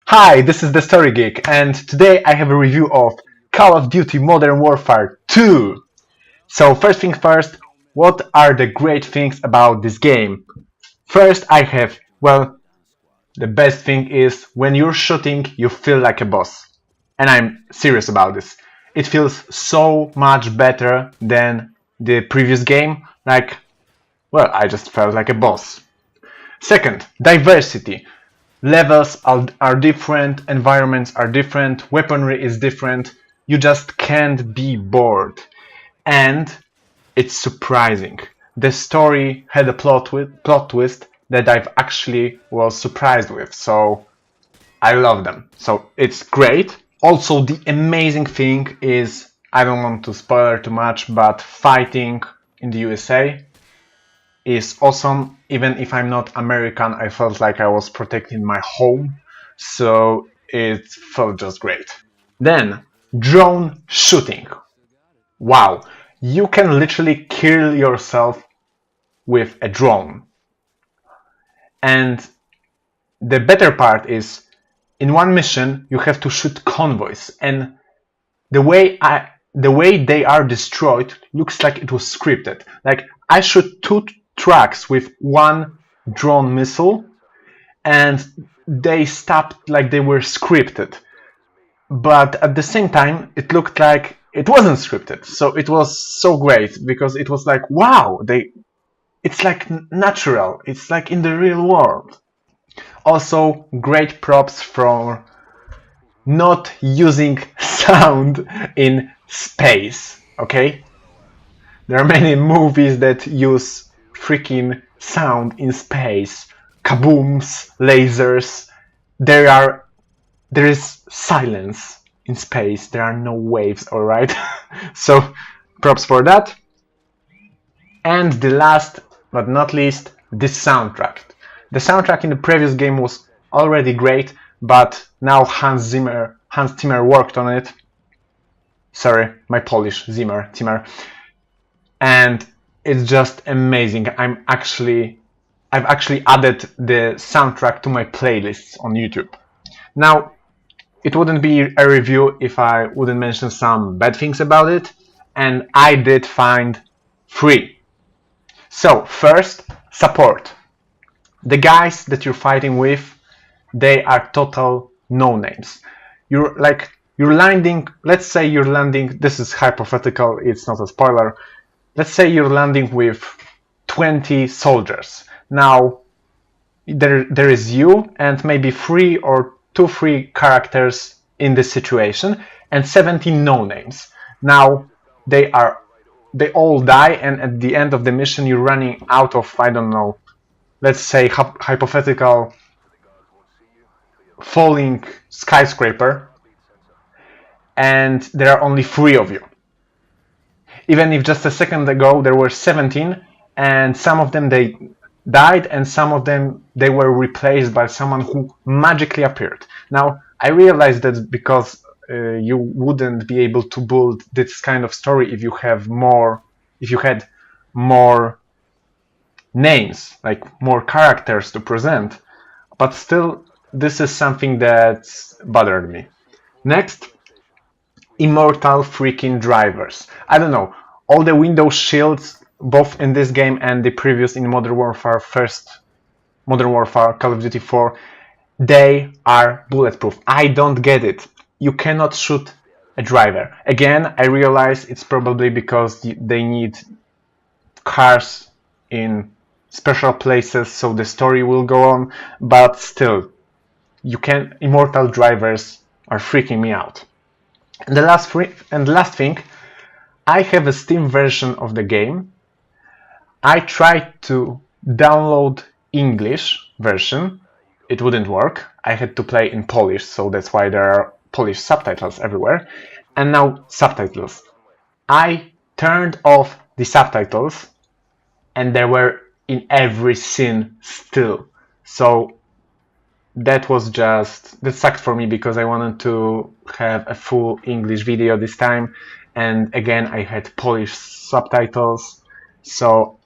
Hi, this is the Story Geek, and today I have a review of Call of Duty Modern Warfare 2. So first thing first, what are the great things about this game? First I have, the best thing is when you're shooting you feel like a boss. And I'm serious about this. It feels so much better than the previous game, I just felt like a boss. Second, diversity. Levels are different, environments are different, weaponry is different. You just can't be bored. And it's surprising. The story had a plot twist that I've actually was surprised with. So I love them. So it's great. Also, the amazing thing is, I don't want to spoil too much, but fighting in the USA is awesome. Even if I'm not American, I felt like I was protecting my home, so it felt just great. Then, drone shooting. Wow, you can literally kill yourself with a drone. And the better part is, in one mission, you have to shoot convoys, and the way they are destroyed looks like it was scripted. Like, I shot two trucks with one drone missile, and they stopped like they were scripted. But at the same time, it looked like it wasn't scripted. So it was so great because it was like, wow, it's like natural. It's like in the real world. Also, great props for not using sound in space, okay? There are many movies that use freaking sound in space. Kabooms, lasers. There is silence in space. There are no waves, alright? So, props for that. And the last but not least, the soundtrack. The soundtrack in the previous game was already great, but now Hans Zimmer worked on it. Sorry, my Polish, Zimmer. And it's just amazing. I've actually added the soundtrack to my playlists on YouTube. Now, it wouldn't be a review if I wouldn't mention some bad things about it, and I did find 3. So, first, support. The guys that you're fighting with, they are total no-names. You're landing, let's say you're landing, this is hypothetical, it's not a spoiler. Let's say you're landing with 20 soldiers. Now, there is you and maybe 3 or 2-3 characters in this situation, and 17 no-names. Now, they all die, and at the end of the mission you're running out of, I don't know, let's say hypothetical falling skyscraper, and there are only 3 of you. Even if just a second ago there were 17, and some of them they died, and some of them they were replaced by someone who magically appeared. Now, I realized that because you wouldn't be able to build this kind of story if you had more names, like more characters to present, but still, this is something that bothered me. Next, immortal freaking drivers. I don't know, all the window shields, both in this game and the previous in Modern Warfare Call of Duty 4, they are bulletproof. I don't get it. You cannot shoot a driver. Again, I realize it's probably because they need cars in special places so the story will go on, but still, immortal drivers are freaking me out. And the last thing, I have a Steam version of the game. I tried to download English version. It wouldn't work. I had to play in Polish, so that's why there are Polish subtitles everywhere. And now subtitles. I turned off the subtitles, and they were in every scene still. So that sucked for me because I wanted to have a full English video this time, and again I had Polish subtitles. So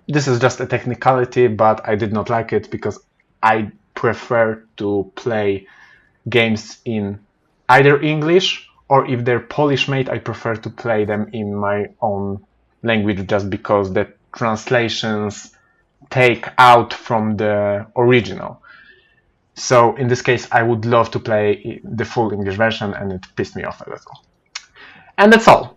this is just a technicality, but I did not like it because I prefer to play games in either English, or if they're Polish made, I prefer to play them in my own language just because the translations take out from the original. So in this case, I would love to play the full English version, and it pissed me off a little. And that's all.